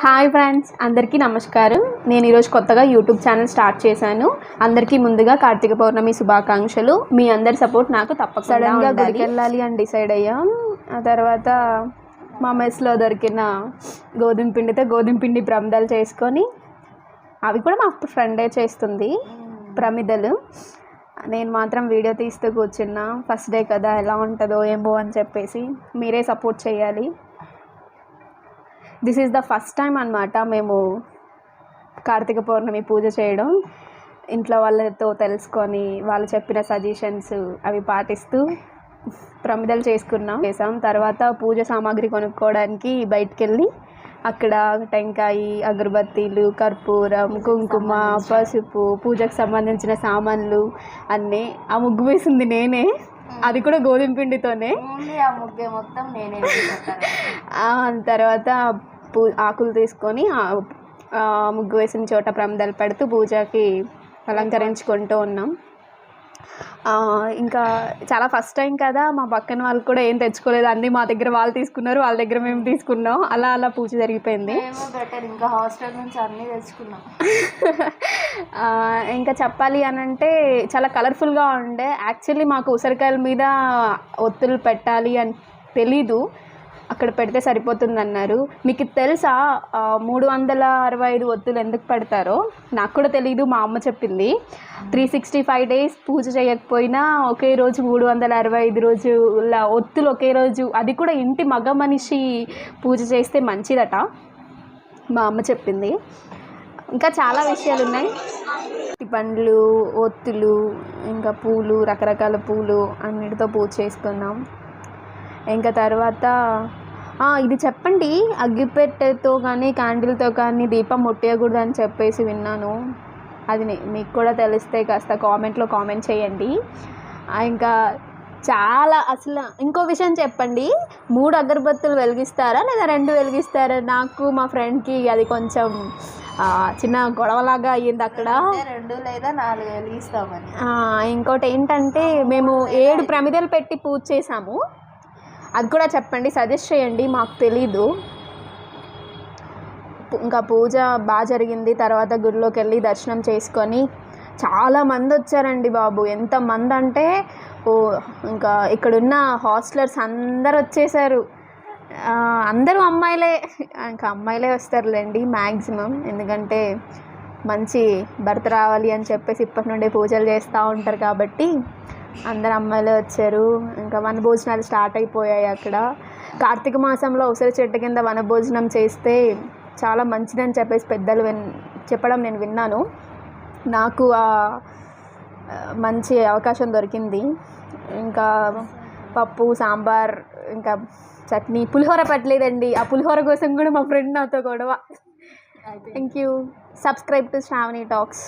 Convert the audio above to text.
Hi friends, అందరికీ నమస్కారం. నేను ఈరోజు కొత్తగా యూట్యూబ్ ఛానల్ స్టార్ట్ చేశాను. అందరికీ ముందుగా కార్తీక పౌర్ణమి శుభాకాంక్షలు. మీ అందరి సపోర్ట్ నాకు తప్పకుండా. సడన్గా గుడికి వెళ్ళాలి అని డిసైడ్ అయ్యాం. ఆ తర్వాత మా మెస్లో దొరికిన గోధుమ పిండి ప్రమిదలు చేసుకొని, అవి కూడా మా ఫ్రెండే చేస్తుంది ప్రమిదలు. నేను మాత్రం వీడియో తీస్తూ కూర్చున్నా. ఫస్ట్ డే కదా, ఎలా ఉంటుందో ఏమో అని చెప్పేసి మీరే సపోర్ట్ చేయాలి. This is the first time అన్నమాట మేము కార్తీక పౌర్ణమి పూజ చేయడం. ఇంట్లో వాళ్ళతో తెలుసుకొని వాళ్ళు చెప్పిన సజెషన్స్ అవి పాటిస్తూ ప్రమిదలు చేసాం. తర్వాత పూజ సామాగ్రి కొనుక్కోవడానికి బయటికి వెళ్ళి అక్కడ టెంకాయ, అగరబత్తీలు, కర్పూరం, కుంకుమ, పసుపు, పూజకు సంబంధించిన సామాన్లు అన్నీ. ఆ ముగ్గు వేసింది నేనే, అది కూడా గోధుమ పిండితోనే. తర్వాత ఆకులు తీసుకొని ముగ్గు వేసిన చోట ప్రమిదలు పెడుతూ పూజకి అలంకరించుకుంటూ ఉన్నాం. ఇంకా చాలా ఫస్ట్ టైం కదా, మా పక్కన వాళ్ళు కూడా ఏం తెచ్చుకోలేదు. అన్నీ మా దగ్గర వాళ్ళు తీసుకున్నారు, వాళ్ళ దగ్గర మేము తీసుకున్నాం. అలా పూజ జరిగిపోయింది. ఇంకా హాస్టల్ నుంచి అన్నీ తెచ్చుకున్నాం. ఇంకా చెప్పాలి అని అంటే చాలా కలర్ఫుల్గా ఉండే. యాక్చువల్లీ మాకు ఉసిరికాయల మీద ఒత్తులు పెట్టాలి అని తెలీదు, అక్కడ పెడితే సరిపోతుంది అన్నారు. మీకు తెలుసా 365 ఒత్తులు ఎందుకు పెడతారో? నాకు కూడా తెలీదు, మా అమ్మ చెప్పింది. 365 డేస్ పూజ చేయకపోయినా ఒకే రోజు 365 రోజుల ఒత్తులు ఒకే రోజు, అది కూడా ఇంటి మగ మనిషి పూజ చేస్తే మంచిదట, మా అమ్మ చెప్పింది. ఇంకా చాలా విషయాలు ఉన్నాయి. పండ్లు, ఒత్తులు, ఇంకా పూలు, రకరకాల పూలు అన్నిటితో పూజ చేసుకున్నాం. ఇంకా తర్వాత ఇది చెప్పండి, అగ్గిపెట్టెతో కానీ క్యాండిల్తో కానీ దీపం ముట్టేయకూడదు అని చెప్పేసి విన్నాను. అది మీకు కూడా తెలిస్తే కాస్త కామెంట్ చేయండి. ఇంకా చాలా అసలు ఇంకో విషయం చెప్పండి, 3 అగరబత్తులు వెలిగిస్తారా లేదా 2 వెలిగిస్తారా? నాకు మా ఫ్రెండ్కి అది కొంచెం చిన్న గొడవలాగా అయ్యింది అక్కడ. 2 లేదా 4 వెలిగిస్తామని. ఇంకోటి ఏంటంటే, మేము 7 ప్రమిదలు పెట్టి పూజ చేసాము. అది కూడా చెప్పండి, సజెస్ట్ చేయండి, మాకు తెలీదు. ఇంకా పూజ బాగా జరిగింది. తర్వాత గుడిలోకి వెళ్ళి దర్శనం చేసుకొని చాలామంది వచ్చారండి బాబు. ఎంతమంది అంటే ఇంకా ఇక్కడున్న హాస్టలర్స్ అందరు వచ్చేసారు. అందరూ అమ్మాయిలే, ఇంకా అమ్మాయిలే వస్తారులేండి మ్యాక్సిమం. ఎందుకంటే మంచి భర్త రావాలి అని చెప్పేసి ఇప్పటి నుండి పూజలు చేస్తూ ఉంటారు కాబట్టి అందరు అమ్మాయిలే వచ్చారు. ఇంకా వనభోజనాలు స్టార్ట్ అయిపోయాయి అక్కడ. కార్తీక మాసంలో ఉసిరి చెట్టు కింద వనభోజనం చేస్తే చాలా మంచిదని చెప్పేసి పెద్దలు చెప్పడం నేను విన్నాను. నాకు మంచి అవకాశం దొరికింది. ఇంకా పప్పు, సాంబార్, ఇంకా చట్నీ, పులిహోర పెట్టలేదండి. ఆ పులిహోర కోసం కూడా మా ఫ్రెండ్ నాతో గొడవ. Thank you. Subscribe to Shravani talks.